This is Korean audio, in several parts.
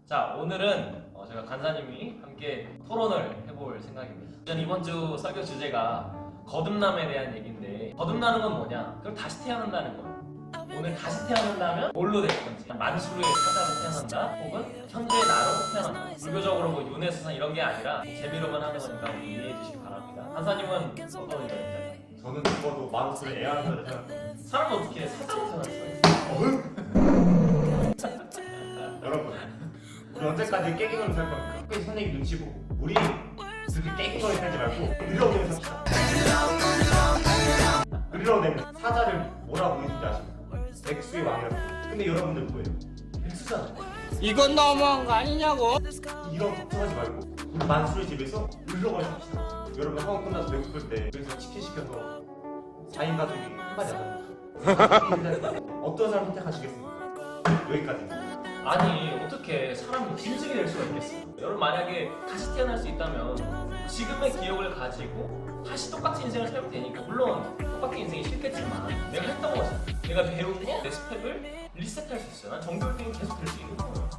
자, 오늘은 제가 간사님이 함께 토론을 해볼 생각입니다. 이번 주 설교 주제가 거듭남에 대한 얘기인데, 거듭나는 건 뭐냐? 그럼 다시 태어난다는 거예요. 오늘 다시 태어난다면 뭘로 될 건지, 만수르의 사자로 태어난다, 혹은 천주의 나로 태어난다. 불교적으로 뭐 윤회수상 이런 게 아니라 재미로만 하는 거니까 이해해 주시기 바랍니다. 간사님은 어떤 의견입니까? 저는 죽어도 만수르의 애완사자를 태어났어요. 사람은 어떻게 사자로 태어날 수가 있어요? 여러분, 우리 언제까지 깨갱으로 살 겁니까? 끝까지 선생님 눈치 보고 우리 그렇게 깨갱으로 살지 말고 으르렁대면 삽시다. 으르렁대면 사자를 뭐라고 부르는지 아십니까? 백수의 왕이라고. 근데 여러분들 뭐예요? 백수잖아요. 이건 너무한 거 아니냐고? 이런 걱정하지 말고 우리 만수르 집에서 으르렁을 삽시다. 여러분 학원 끝나서 배고플 때 그래서 치킨 시켜서 4인 가족이 한마디 안 합니다. 어떤 사람 선택하시겠습니까? 여기까지입니다. 아니, 어떻게 사람이 짐승이 될 수가 있겠어요? 여러분, 만약에 다시 태어날 수 있다면 지금의 기억을 가지고 다시 똑같은 인생을 살면 되니까, 물론 똑같은 인생이 싫겠지만 내가 했던 거지, 내가 배운 거, 내 스펙을 리셋할 수 있어요. 난 정교육이 계속 될 수 있는 거예요.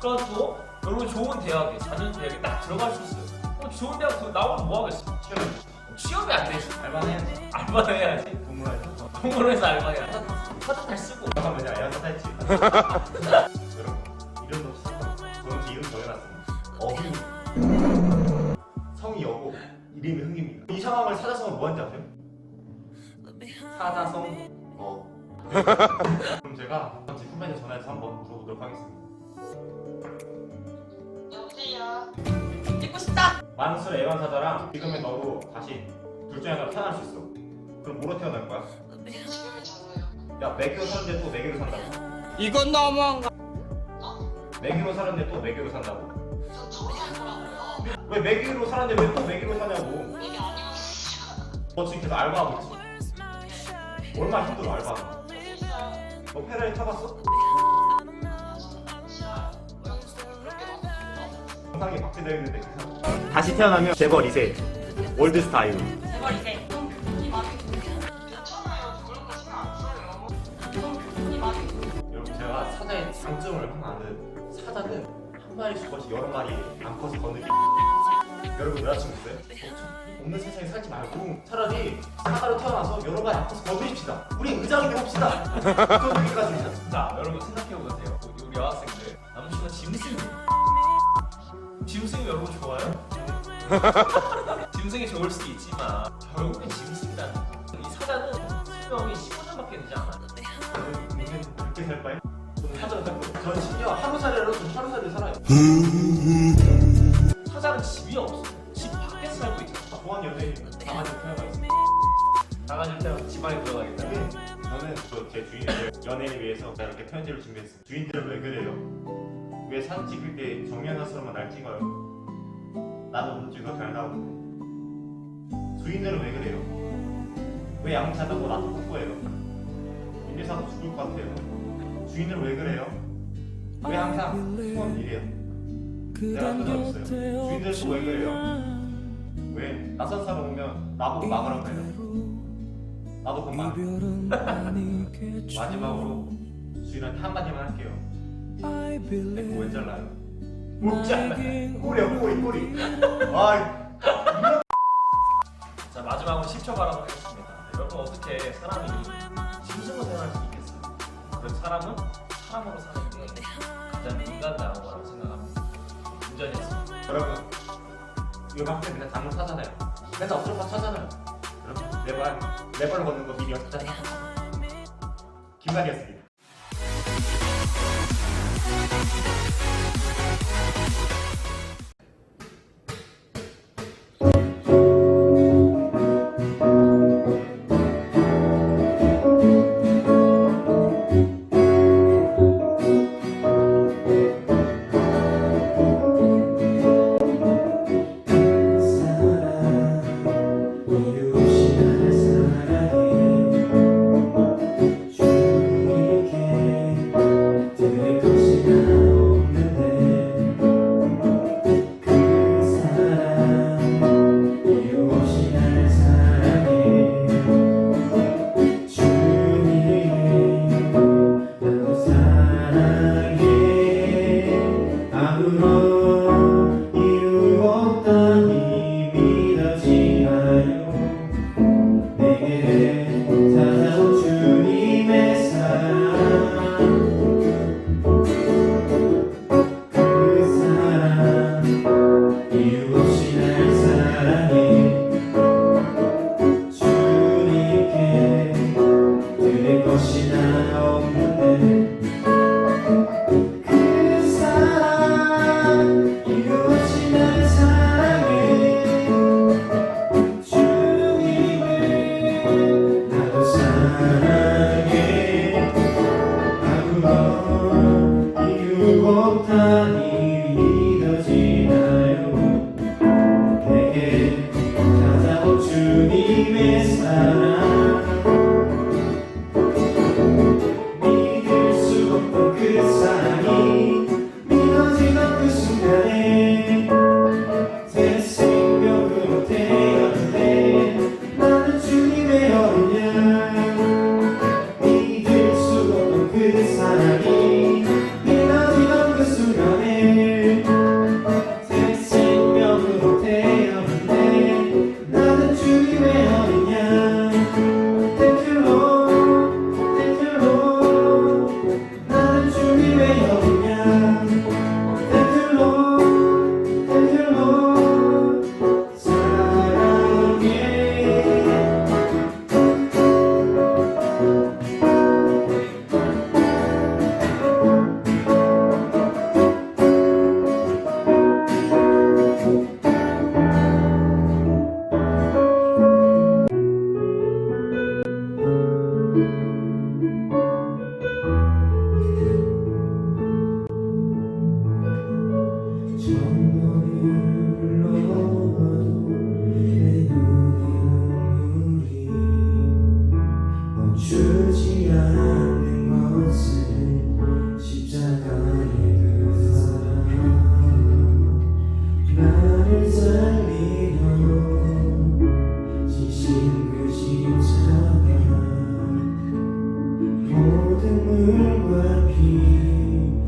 그래가지고 여러분 좋은 대학에, 4년 대학에 딱 들어갈 수 있어요. 좋은 대학 나오면 뭐 하겠어? 취업이 안 되지. 알바는 해야지. 알바를 해야지. 동물원에서. 동물원에서 알바해야 사자 잘 쓰고. 잠깐만요. 애완사자 했지. 여러분 이름도 없이 상관없어요. 저는 제 이름 정해놨습니다. 어흥. 성이 여고, 이름이 흥입니다. 이 상황을 사자성을 뭐 하는지 아세요? 사자성 그럼 제가 제 선배님 전화해서 한번 물어보도록 하겠습니다. 여보세요. 찍고 싶다. 만수르 애완사자랑 지금의 너로 다시 둘 중에 하나 태어날 수 있어. 그럼 뭐로 태어날 거야? 지금이 저거요. 야, 매개로 사는데 또 매개로 산다고. 이건 너무한 거. 매개로 사는데 또 매개로 산다고. 저 저거 할 거라고요. 왜 매개로 사는데 왜 또 매개로 사냐고. 이게 아니고 너 지금 계속 알바하고 있지? 얼마나 힘들어 알바하는 거. 저기 있어요. 너 페라리 타봤어? 영상이 박제되어 있는데 다시 태어나면 재벌 2세 월드스타 이브. 제발 이제 이 말이 괜찮아요. 그런 거 신경 안 써요. 이 말이 여러분 제가 사자의 장점을 하나 아는, 사자는 한 마리씩 것이 여러 마리 암컷을 거느끼. 여러분 여자친구 있어요? 없는 세상에 살지 말고 차라리 사자로 태어나서 여러 마리 암컷을 거두십시다. 우리 의장이 되봅시다. 그건 여기까지입니다. 자, 여러분 생각해보세요. 우리 여학생들, 남친은 짐승이. 짐승이 여러분 좋아요? 짐승이 좋을 수도 있지만 결국엔 짐승이라는 거. 이 사자는 수명이 15년밖에 되지 않아요. 저는 그렇게 살 바에 저는 사자로 살 거예요. 저는 심지어 하루살이라도 좀 하루살이 살아요. 사자는 집이 없어. 집 밖에서 살고 있잖아. 보안 연예인 강아지 태어나 있어요. 나가실 때 집안에 들어가겠다. 저는 제 주인들 연애를 위해서 제가 이렇게 편지를 준비했어요. 주인들은 왜 그래요? 왜 사진 찍을 때 정면화서로만 날 찍어요? 나도 못 찍어 잘 나오고. 주인들은 왜 그래요? 왜 양치하다고 나도 뽀뽀해요? 인리사도 죽을 것 같아요. 주인들은 왜 그래요? 왜 항상 수건 이래요? 내가 끊어졌어요. 주인들은 또 왜 그래요? 왜 낯선 사람 오면 나보고 막으라고 해요? 나도 곧 막. 마지막으로 주인한테 한마디만 할게요. 내거 왜 잘라요? 못 잘라요. 꼬리야 꼬리. 자, 마지막으로 10초 발언을 하겠습니다. 여러분, 어떻게 사람이 짐승으로 태어날 수 있겠어요? 그래서 사람은 사람으로 사는 게 가장 인간다운 거라고 생각합니다. 운전이었습니다. 여러분 이거 밖에 맨날 장문 사잖아요. 맨날 어쩔 거 사잖아요. 여러분 내발 걷는 거 미리 연습하자. 김관이었습니다.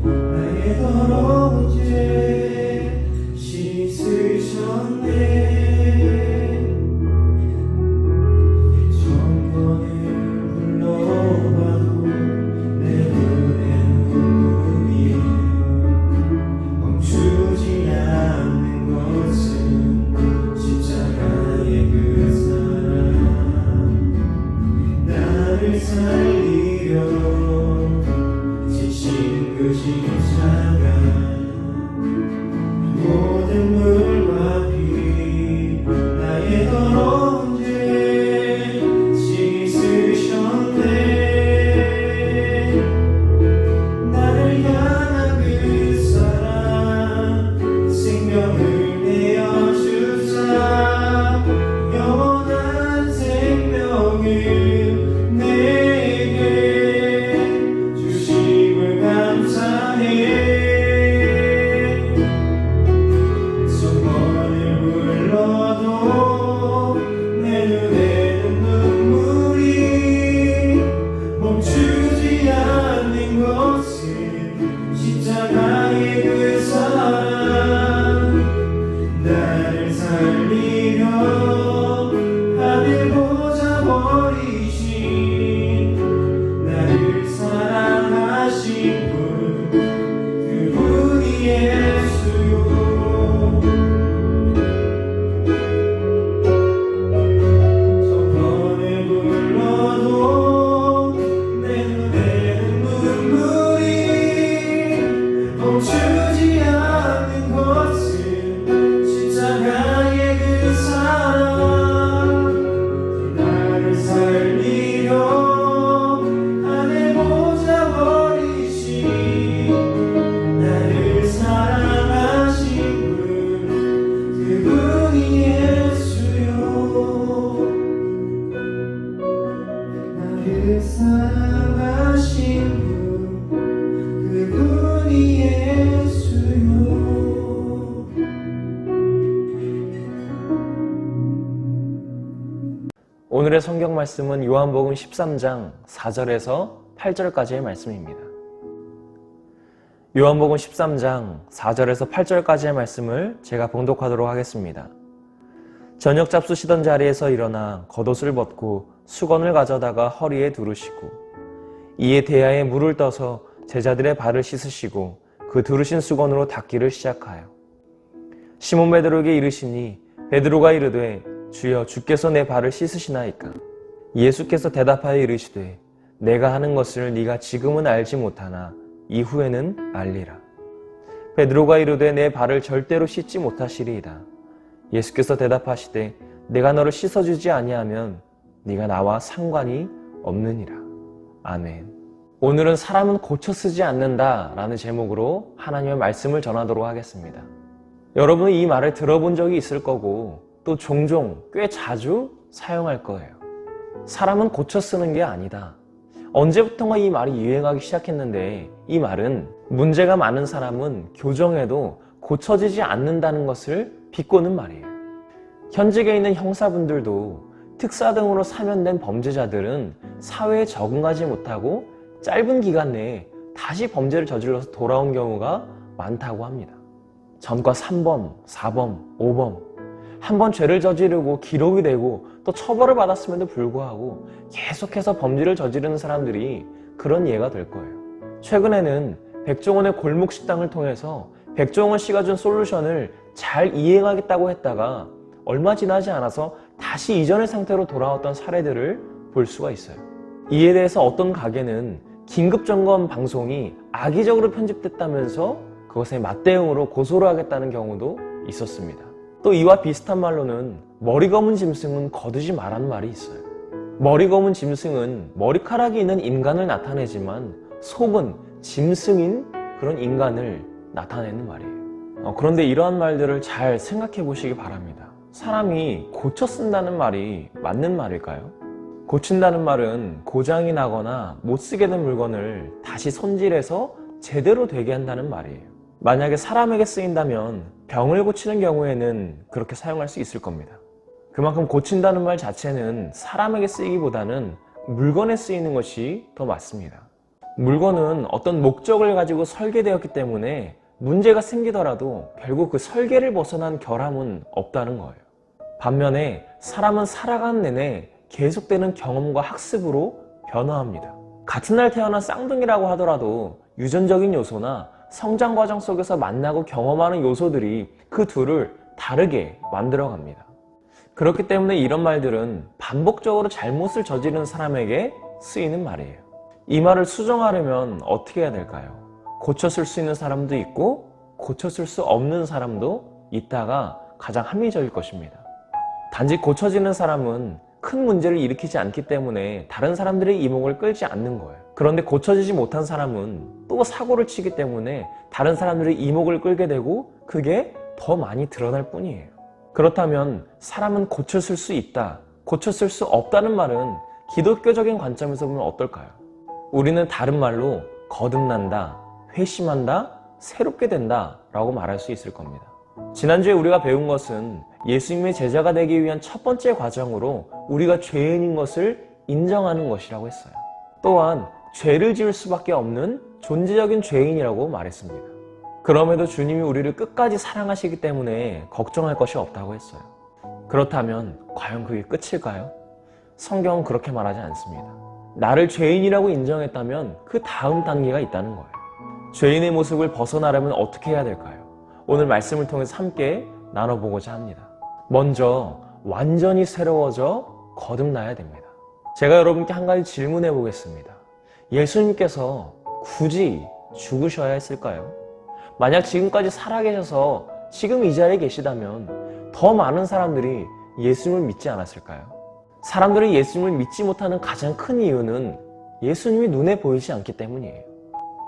나의 더러운 죄 씻으셨네. 천번을 불러봐도 내 눈엔 눈물이 멈추지 않는 것은 십자가의 그 사랑. 나를 살리려 지신 그 십자가. 모든 물과 피 나의 더러운 죄 씻으셨네. 나를 향한 그 사랑 생명을 내어주사 영원한 생명을 내게 주심을 감사해. 천번을 불러도 내 눈에는 눈물이 멈추지 않는 것은 십자가의 그 사랑. 나를 살리려 하늘 보좌 버리신 나를 사랑하신 분 그분이 예수요. 천번을 불러도 내 눈에는 눈물이 멈추지 않는 것은 십자가의 그 사랑. 나를 살리려 하늘 보좌 버리신 나를 사랑하신 분 그분이 예수요. 나를 사랑하신 분 그분이 예수요. 오늘의 성경 말씀은 요한복음 13장 4절에서 8절까지의 말씀입니다. 요한복음 13장 4절에서 8절까지의 말씀을 제가 봉독하도록 하겠습니다. 저녁 잡수시던 자리에서 일어나 겉옷을 벗고 수건을 가져다가 허리에 두르시고 이에 대야에 물을 떠서 제자들의 발을 씻으시고 그 두르신 수건으로 닦기를 시작하여 시몬 베드로에게 이르시니 베드로가 이르되 주여 주께서 내 발을 씻으시나이까. 예수께서 대답하여 이르시되 내가 하는 것을 네가 지금은 알지 못하나 이후에는 알리라. 베드로가 이르되 내 발을 절대로 씻지 못하시리이다. 예수께서 대답하시되 내가 너를 씻어주지 아니하면 네가 나와 상관이 없느니라. 아멘. 오늘은 사람은 고쳐 쓰지 않는다 라는 제목으로 하나님의 말씀을 전하도록 하겠습니다. 여러분은 이 말을 들어본 적이 있을 거고 또 종종 꽤 자주 사용할 거예요. 사람은 고쳐 쓰는 게 아니다. 언제부턴가 이 말이 유행하기 시작했는데 이 말은 문제가 많은 사람은 교정해도 고쳐지지 않는다는 것을 비꼬는 말이에요. 현직에 있는 형사분들도 특사 등으로 사면된 범죄자들은 사회에 적응하지 못하고 짧은 기간 내에 다시 범죄를 저질러서 돌아온 경우가 많다고 합니다. 전과 3범, 4범, 5범 한번 죄를 저지르고 기록이 되고 또 처벌을 받았음에도 불구하고 계속해서 범죄를 저지르는 사람들이 그런 예가 될 거예요. 최근에는 백종원의 골목 식당을 통해서 백종원 씨가 준 솔루션을 잘 이행하겠다고 했다가 얼마 지나지 않아서 다시 이전의 상태로 돌아왔던 사례들을 볼 수가 있어요. 이에 대해서 어떤 가게는 긴급점검 방송이 악의적으로 편집됐다면서 그것에 맞대응으로 고소를 하겠다는 경우도 있었습니다. 또 이와 비슷한 말로는 머리 검은 짐승은 거두지 말라는 말이 있어요. 머리 검은 짐승은 머리카락이 있는 인간을 나타내지만 속은 짐승인 그런 인간을 나타내는 말이에요. 그런데 이러한 말들을 잘 생각해 보시기 바랍니다. 사람이 고쳐 쓴다는 말이 맞는 말일까요? 고친다는 말은 고장이 나거나 못 쓰게 된 물건을 다시 손질해서 제대로 되게 한다는 말이에요. 만약에 사람에게 쓰인다면 병을 고치는 경우에는 그렇게 사용할 수 있을 겁니다. 그만큼 고친다는 말 자체는 사람에게 쓰이기보다는 물건에 쓰이는 것이 더 맞습니다. 물건은 어떤 목적을 가지고 설계되었기 때문에 문제가 생기더라도 결국 그 설계를 벗어난 결함은 없다는 거예요. 반면에 사람은 살아가는 내내 계속되는 경험과 학습으로 변화합니다. 같은 날 태어난 쌍둥이라고 하더라도 유전적인 요소나 성장 과정 속에서 만나고 경험하는 요소들이 그 둘을 다르게 만들어갑니다. 그렇기 때문에 이런 말들은 반복적으로 잘못을 저지르는 사람에게 쓰이는 말이에요. 이 말을 수정하려면 어떻게 해야 될까요? 고쳐쓸 수 있는 사람도 있고 고쳐쓸 수 없는 사람도 있다가 가장 합리적일 것입니다. 단지 고쳐지는 사람은 큰 문제를 일으키지 않기 때문에 다른 사람들의 이목을 끌지 않는 거예요. 그런데 고쳐지지 못한 사람은 또 사고를 치기 때문에 다른 사람들의 이목을 끌게 되고 그게 더 많이 드러날 뿐이에요. 그렇다면 사람은 고쳐쓸 수 있다, 고쳐쓸 수 없다는 말은 기독교적인 관점에서 보면 어떨까요? 우리는 다른 말로 거듭난다, 회심한다, 새롭게 된다 라고 말할 수 있을 겁니다. 지난주에 우리가 배운 것은 예수님의 제자가 되기 위한 첫 번째 과정으로 우리가 죄인인 것을 인정하는 것이라고 했어요. 또한 죄를 지을 수밖에 없는 존재적인 죄인이라고 말했습니다. 그럼에도 주님이 우리를 끝까지 사랑하시기 때문에 걱정할 것이 없다고 했어요. 그렇다면 과연 그게 끝일까요? 성경은 그렇게 말하지 않습니다. 나를 죄인이라고 인정했다면 그 다음 단계가 있다는 거예요. 죄인의 모습을 벗어나려면 어떻게 해야 될까요? 오늘 말씀을 통해서 함께 나눠보고자 합니다. 먼저 완전히 새로워져 거듭나야 됩니다. 제가 여러분께 한 가지 질문해 보겠습니다. 예수님께서 굳이 죽으셔야 했을까요? 만약 지금까지 살아계셔서 지금 이 자리에 계시다면 더 많은 사람들이 예수님을 믿지 않았을까요? 사람들이 예수님을 믿지 못하는 가장 큰 이유는 예수님이 눈에 보이지 않기 때문이에요.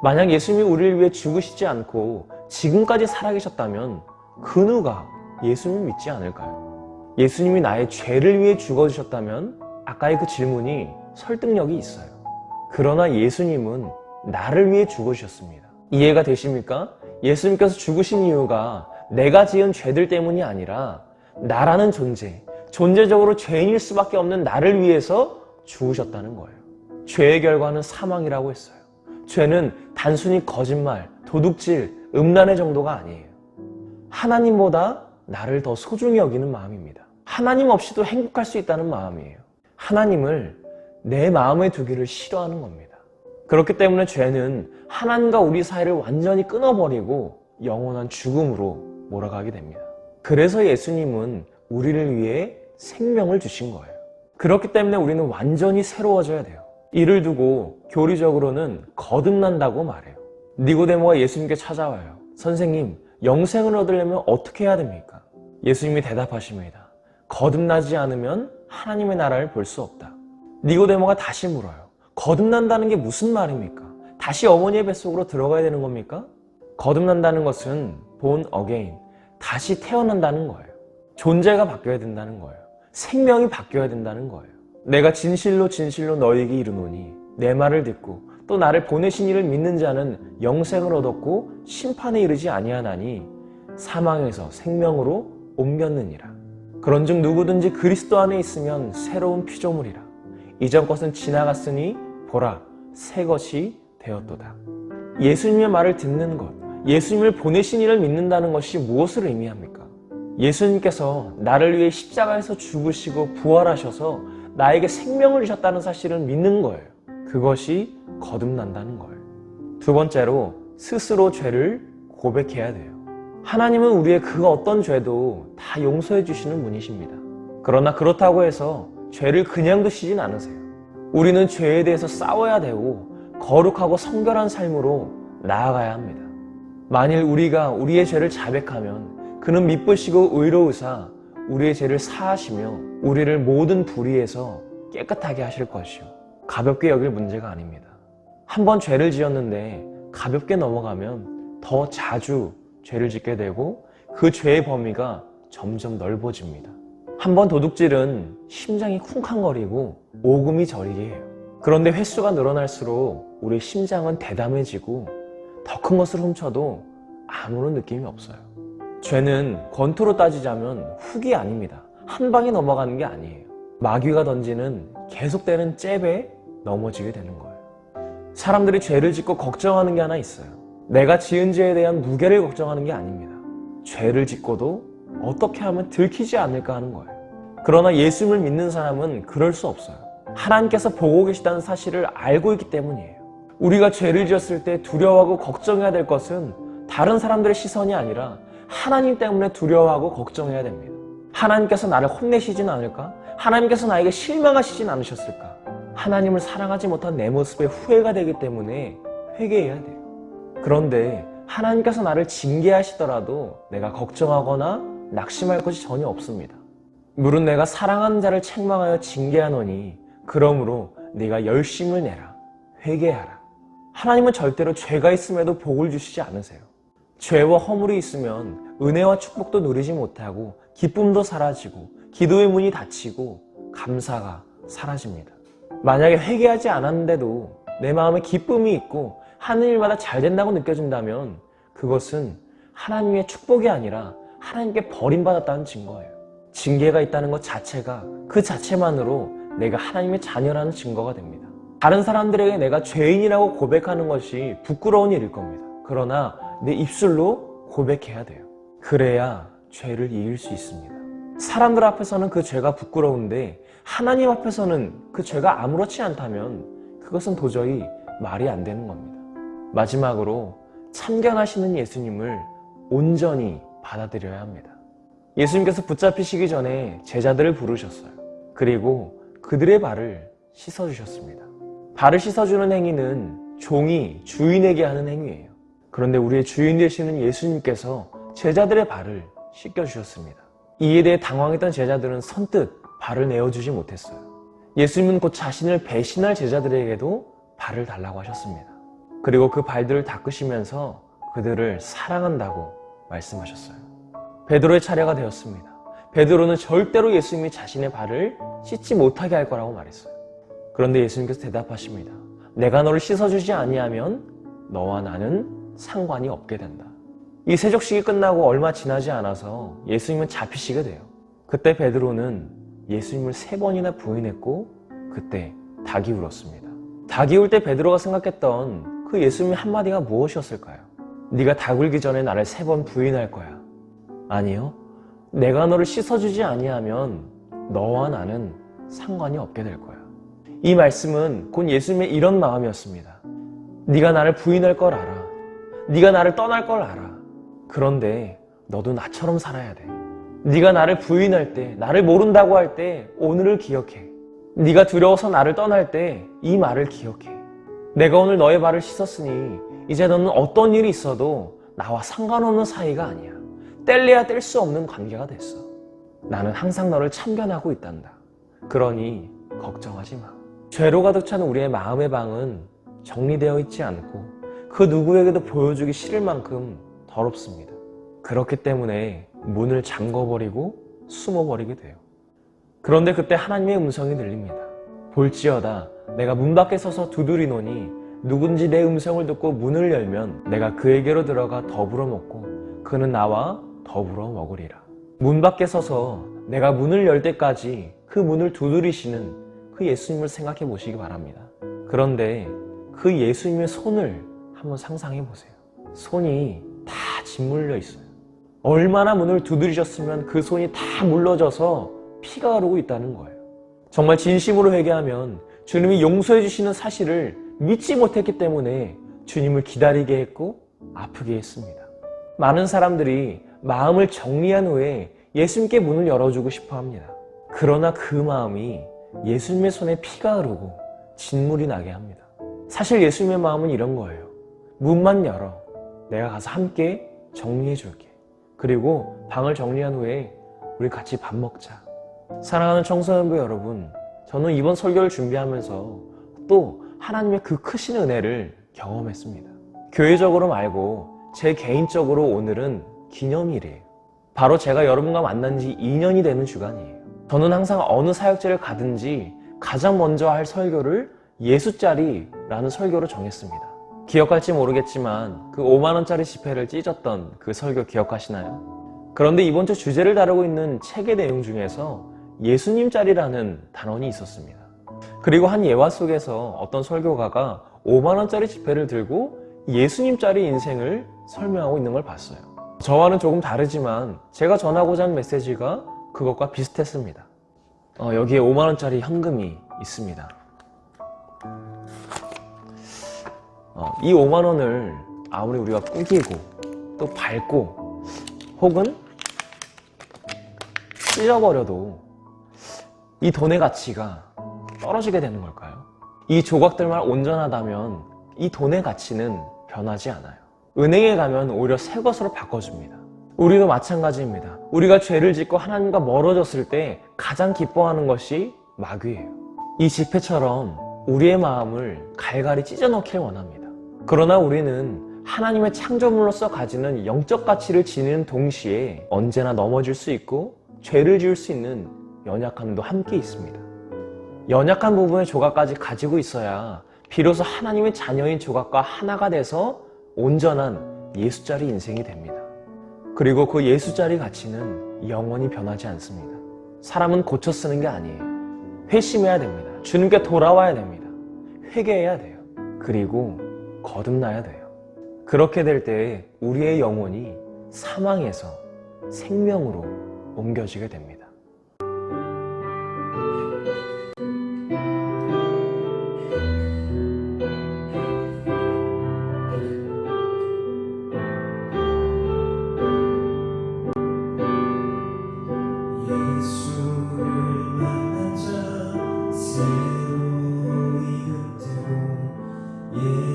만약 예수님이 우리를 위해 죽으시지 않고 지금까지 살아계셨다면 그 누가 예수님을 믿지 않을까요? 예수님이 나의 죄를 위해 죽어주셨다면 아까의 그 질문이 설득력이 있어요. 그러나 예수님은 나를 위해 죽어주셨습니다. 이해가 되십니까? 예수님께서 죽으신 이유가 내가 지은 죄들 때문이 아니라 나라는 존재적으로 죄인일 수밖에 없는 나를 위해서 죽으셨다는 거예요. 죄의 결과는 사망이라고 했어요. 죄는 단순히 거짓말, 도둑질, 음란의 정도가 아니에요. 하나님보다 나를 더 소중히 여기는 마음입니다. 하나님 없이도 행복할 수 있다는 마음이에요. 하나님을 내 마음에 두기를 싫어하는 겁니다. 그렇기 때문에 죄는 하나님과 우리 사이를 완전히 끊어버리고 영원한 죽음으로 몰아가게 됩니다. 그래서 예수님은 우리를 위해 생명을 주신 거예요. 그렇기 때문에 우리는 완전히 새로워져야 돼요. 이를 두고 교리적으로는 거듭난다고 말해요. 니고데모가 예수님께 찾아와요. 선생님, 영생을 얻으려면 어떻게 해야 됩니까? 예수님이 대답하십니다. 거듭나지 않으면 하나님의 나라를 볼 수 없다. 니고데모가 다시 물어요. 거듭난다는 게 무슨 말입니까? 다시 어머니의 뱃속으로 들어가야 되는 겁니까? 거듭난다는 것은 born again, 다시 태어난다는 거예요. 존재가 바뀌어야 된다는 거예요. 생명이 바뀌어야 된다는 거예요. 내가 진실로 너희에게 이르노니 내 말을 듣고 또 나를 보내신 이를 믿는 자는 영생을 얻었고 심판에 이르지 아니하나니 사망에서 생명으로 옮겼느니라. 그런즉 누구든지 그리스도 안에 있으면 새로운 피조물이라. 이전 것은 지나갔으니 보라 새 것이 되었도다. 예수님의 말을 듣는 것, 예수님을 보내신 이를 믿는다는 것이 무엇을 의미합니까? 예수님께서 나를 위해 십자가에서 죽으시고 부활하셔서 나에게 생명을 주셨다는 사실을 믿는 거예요. 그것이 거듭난다는 거예요. 두 번째로 스스로 죄를 고백해야 돼요. 하나님은 우리의 그 어떤 죄도 다 용서해 주시는 분이십니다. 그러나 그렇다고 해서 죄를 그냥 두시진 않으세요. 우리는 죄에 대해서 싸워야 되고 거룩하고 성결한 삶으로 나아가야 합니다. 만일 우리가 우리의 죄를 자백하면 그는 미쁘시고 의로우사 우리의 죄를 사하시며 우리를 모든 불의에서 깨끗하게 하실 것이요 가볍게 여길 문제가 아닙니다. 한번 죄를 지었는데 가볍게 넘어가면 더 자주 죄를 짓게 되고 그 죄의 범위가 점점 넓어집니다. 한번 도둑질은 심장이 쿵쾅거리고 오금이 저리게 해요. 그런데 횟수가 늘어날수록 우리 심장은 대담해지고 더 큰 것을 훔쳐도 아무런 느낌이 없어요. 죄는 권투로 따지자면 훅이 아닙니다. 한 방에 넘어가는 게 아니에요. 마귀가 던지는 계속되는 잽에 넘어지게 되는 거예요. 사람들이 죄를 짓고 걱정하는 게 하나 있어요. 내가 지은 죄에 대한 무게를 걱정하는 게 아닙니다. 죄를 짓고도 어떻게 하면 들키지 않을까 하는 거예요. 그러나 예수님을 믿는 사람은 그럴 수 없어요. 하나님께서 보고 계시다는 사실을 알고 있기 때문이에요. 우리가 죄를 지었을 때 두려워하고 걱정해야 될 것은 다른 사람들의 시선이 아니라 하나님 때문에 두려워하고 걱정해야 됩니다. 하나님께서 나를 혼내시진 않을까? 하나님께서 나에게 실망하시진 않으셨을까? 하나님을 사랑하지 못한 내 모습에 후회가 되기 때문에 회개해야 돼요. 그런데 하나님께서 나를 징계하시더라도 내가 걱정하거나 낙심할 것이 전혀 없습니다. 물은 내가 사랑하는 자를 책망하여 징계하노니 그러므로 네가 열심을 내라. 회개하라. 하나님은 절대로 죄가 있음에도 복을 주시지 않으세요. 죄와 허물이 있으면 은혜와 축복도 누리지 못하고 기쁨도 사라지고 기도의 문이 닫히고 감사가 사라집니다. 만약에 회개하지 않았는데도 내 마음에 기쁨이 있고 하는 일마다 잘 된다고 느껴진다면 그것은 하나님의 축복이 아니라 하나님께 버림받았다는 증거예요. 징계가 있다는 것 자체가 그 자체만으로 내가 하나님의 자녀라는 증거가 됩니다. 다른 사람들에게 내가 죄인이라고 고백하는 것이 부끄러운 일일 겁니다. 그러나 내 입술로 고백해야 돼요. 그래야 죄를 이길 수 있습니다. 사람들 앞에서는 그 죄가 부끄러운데 하나님 앞에서는 그 죄가 아무렇지 않다면 그것은 도저히 말이 안 되는 겁니다. 마지막으로 참견하시는 예수님을 온전히 받아들여야 합니다. 예수님께서 붙잡히시기 전에 제자들을 부르셨어요. 그리고 그들의 발을 씻어주셨습니다. 발을 씻어주는 행위는 종이 주인에게 하는 행위예요. 그런데 우리의 주인 되시는 예수님께서 제자들의 발을 씻겨주셨습니다. 이에 대해 당황했던 제자들은 선뜻 발을 내어주지 못했어요. 예수님은 곧 자신을 배신할 제자들에게도 발을 달라고 하셨습니다. 그리고 그 발들을 닦으시면서 그들을 사랑한다고 말씀하셨어요. 베드로의 차례가 되었습니다. 베드로는 절대로 예수님이 자신의 발을 씻지 못하게 할 거라고 말했어요. 그런데 예수님께서 대답하십니다. 내가 너를 씻어주지 아니하면 너와 나는 상관이 없게 된다. 이 세족식이 끝나고 얼마 지나지 않아서 예수님은 잡히시게 돼요. 그때 베드로는 예수님을 3번이나 부인했고 그때 닭이 울었습니다. 닭이 울 때 베드로가 생각했던 그 예수님의 한마디가 무엇이었을까요? 네가 닭 울기 전에 나를 3번 부인할 거야. 아니요. 내가 너를 씻어주지 아니하면 너와 나는 상관이 없게 될 거야. 이 말씀은 곧 예수님의 이런 마음이었습니다. 네가 나를 부인할 걸 알아. 네가 나를 떠날 걸 알아. 그런데 너도 나처럼 살아야 돼. 네가 나를 부인할 때, 나를 모른다고 할 때 오늘을 기억해. 네가 두려워서 나를 떠날 때 이 말을 기억해. 내가 오늘 너의 발을 씻었으니 이제 너는 어떤 일이 있어도 나와 상관없는 사이가 아니야. 뗄래야 뗄 수 없는 관계가 됐어. 나는 항상 너를 참견하고 있단다. 그러니 걱정하지 마. 죄로 가득 찬 우리의 마음의 방은 정리되어 있지 않고 그 누구에게도 보여주기 싫을 만큼 더럽습니다. 그렇기 때문에 문을 잠궈버리고 숨어버리게 돼요. 그런데 그때 하나님의 음성이 들립니다. 볼지어다 내가 문 밖에 서서 두드리노니 누군지 내 음성을 듣고 문을 열면 내가 그에게로 들어가 더불어 먹고 그는 나와 더불어 먹으리라. 문 밖에 서서 내가 문을 열 때까지 그 문을 두드리시는 그 예수님을 생각해 보시기 바랍니다. 그런데 그 예수님의 손을 한번 상상해 보세요. 손이 다 짓물려 있어요. 얼마나 문을 두드리셨으면 그 손이 다 물러져서 피가 흐르고 있다는 거예요. 정말 진심으로 회개하면 주님이 용서해 주시는 사실을 믿지 못했기 때문에 주님을 기다리게 했고 아프게 했습니다. 많은 사람들이 마음을 정리한 후에 예수님께 문을 열어주고 싶어 합니다. 그러나 그 마음이 예수님의 손에 피가 흐르고 진물이 나게 합니다. 사실 예수님의 마음은 이런 거예요. 문만 열어. 내가 가서 함께 정리해 줄게. 그리고 방을 정리한 후에 우리 같이 밥 먹자. 사랑하는 청소년부 여러분, 저는 이번 설교를 준비하면서 또 하나님의 그 크신 은혜를 경험했습니다. 교회적으로 말고 제 개인적으로 오늘은 기념일이에요. 바로 제가 여러분과 만난 지 2년이 되는 주간이에요. 저는 항상 어느 사역제를 가든지 가장 먼저 할 설교를 예수짜리라는 설교로 정했습니다. 기억할지 모르겠지만 그 5만원짜리 지폐를 찢었던 그 설교 기억하시나요? 그런데 이번 주 주제를 다루고 있는 책의 내용 중에서 예수님짜리라는 단원이 있었습니다. 그리고 한 예화 속에서 어떤 설교가가 5만원짜리 지폐를 들고 예수님짜리 인생을 설명하고 있는 걸 봤어요. 저와는 조금 다르지만 제가 전하고자 하는 메시지가 그것과 비슷했습니다. 여기에 5만원짜리 현금이 있습니다. 이 5만원을 아무리 우리가 꾸기고 또 밟고 혹은 찢어버려도 이 돈의 가치가 떨어지게 되는 걸까요? 이 조각들만 온전하다면 이 돈의 가치는 변하지 않아요. 은행에 가면 오히려 새 것으로 바꿔줍니다. 우리도 마찬가지입니다. 우리가 죄를 짓고 하나님과 멀어졌을 때 가장 기뻐하는 것이 마귀예요. 이 지폐처럼 우리의 마음을 갈갈이 찢어넣기를 원합니다. 그러나 우리는 하나님의 창조물로서 가지는 영적 가치를 지니는 동시에 언제나 넘어질 수 있고 죄를 지을 수 있는 연약함도 함께 있습니다. 연약한 부분의 조각까지 가지고 있어야 비로소 하나님의 자녀인 조각과 하나가 돼서 온전한 예수짜리 인생이 됩니다. 그리고 그 예수짜리 가치는 영원히 변하지 않습니다. 사람은 고쳐 쓰는 게 아니에요. 회심해야 됩니다. 주님께 돌아와야 됩니다. 회개해야 돼요. 그리고 거듭나야 돼요. 그렇게 될 때 우리의 영혼이 사망에서 생명으로 옮겨지게 됩니다. 예수를 만난 자 새로운 뜻대로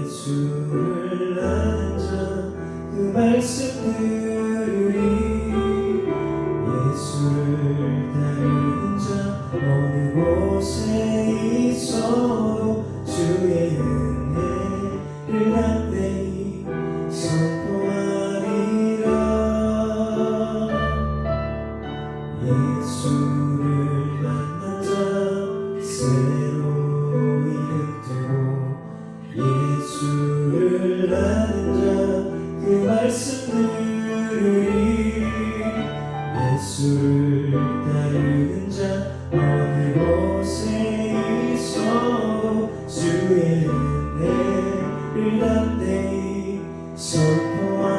예수를 아는 자 그 말씀 들으리 예수를 따르는 자 어느 곳에 있어도 주의 은혜를 담대히 선포하리라 예수를 만난 자 새로운 이름 뜨고 예수를 아는 자 그 말씀 들으리 예수를 따르는 자 어느 곳에 있어도 주의 은혜를 담대히 선포하리라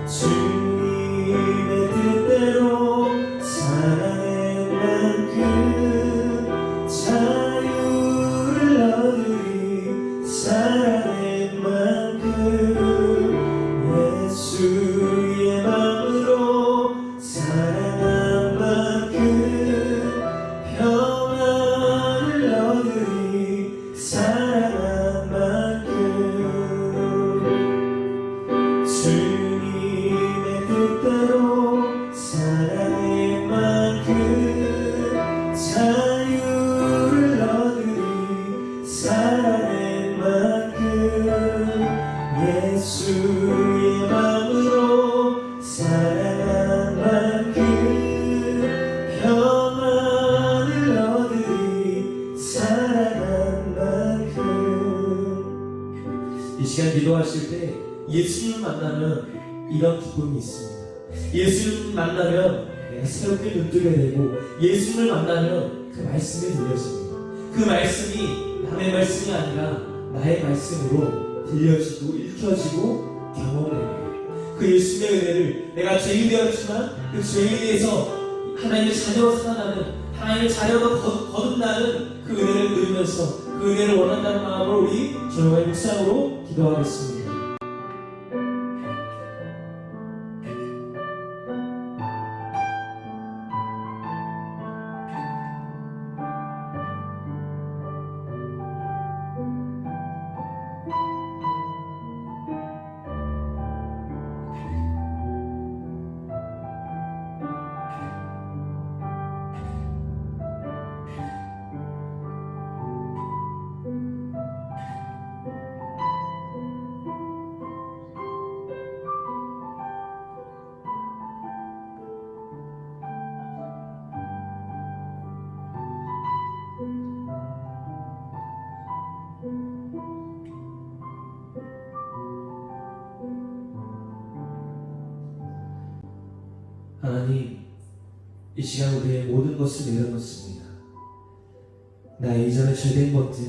주님의 뜻대로 사랑의 만큼 자유를 얻으리 사랑의 만큼 예수의 마음으로 사랑한 만큼 평안을 얻으리 사랑한 만큼 주님의 뜻대로 사랑의 만큼 자유를 얻으리 사랑의 만큼 예수의 마음으로 사랑한 만큼 평안을 얻으리 사랑한 만큼 이 시간 기도하실 때 예수님을 만나면 이런 기쁨이 있습니다. 예수님을 만나면 내가 새롭게 눈뜨게 되고 예수님을 만나면 그 말씀이 들려집니다. 그 말씀이 남의 말씀이 아니라 나의 말씀으로 들려지고 읽혀지고 경험됩니다. 그 예수님의 은혜를 내가 죄인이 되었지만 그 죄인에서 하나님의 자녀로 살아나는 하나님의 자녀로 거듭나는 그 은혜를 누리면서 그 은혜를 원한다는 마음으로 우리 조용한 묵상으로 기도하겠습니다. 하나님, 이 시간 우리의 모든 것을 내려놓습니다. 나의 이전의 죄된 것들,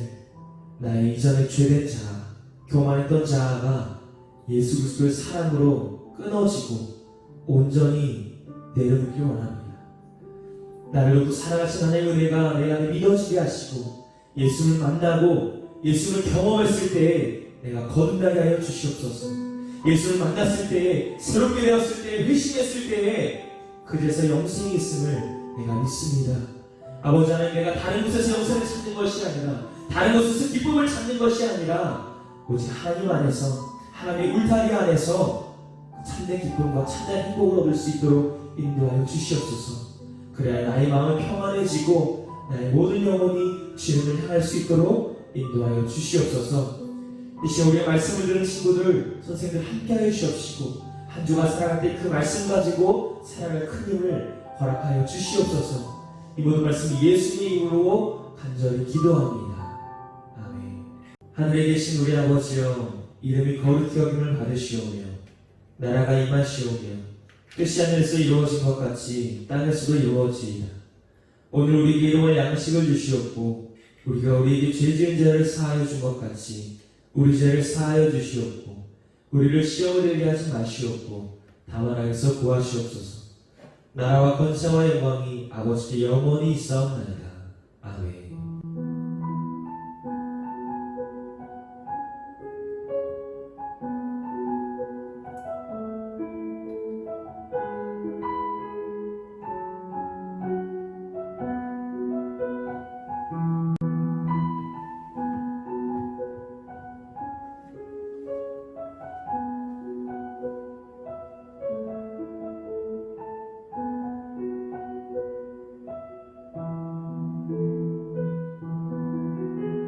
나의 이전의 죄된 자아, 교만했던 자아가 예수 그리스도의 사랑으로 끊어지고 온전히 내려놓기를 원합니다. 나를 놓고 사랑하신 하나님의 은혜가 내 안에 믿어지게 하시고 예수를 만나고 예수를 경험했을 때에 내가 거듭나게 하여 주시옵소서. 예수를 만났을 때에, 새롭게 되었을 때에, 회심했을 때에 그래서 영생이 있음을 내가 믿습니다. 아버지 하나님, 내가 다른 곳에서 영생을 찾는 것이 아니라, 다른 곳에서 기쁨을 찾는 것이 아니라 오직 하나님 안에서, 하나님의 울타리 안에서 참된 기쁨과 참된 행복을 얻을 수 있도록 인도하여 주시옵소서. 그래야 나의 마음은 평안해지고 나의 모든 영혼이 주님을 향할 수 있도록 인도하여 주시옵소서. 이 시간 우리의 말씀을 들은 친구들, 선생님들 함께하여 주시옵시고 한 주가 살아갈 때 그 말씀 가지고 살아갈 큰 힘을 허락하여 주시옵소서. 이 모든 말씀 예수님의 이름으로 간절히 기도합니다. 아멘. 하늘에 계신 우리 아버지여, 이름이 거룩히 여김을 받으시오며 나라가 임하시오며 뜻이 하늘에서 이루어진 것 같이 땅에서도 이루어지이다. 오늘 우리에게 일용할 양식을 주시옵고 우리가 우리에게 죄 지은 자를 사하여 준 것 같이 우리 죄를 사하여 주시옵고 우리를 시험에 들게 하지 마시옵고 다만 악에서 구하시옵소서. 나라와 권세와 영광이 아버지께 영원히 있사옵나이다. 아멘.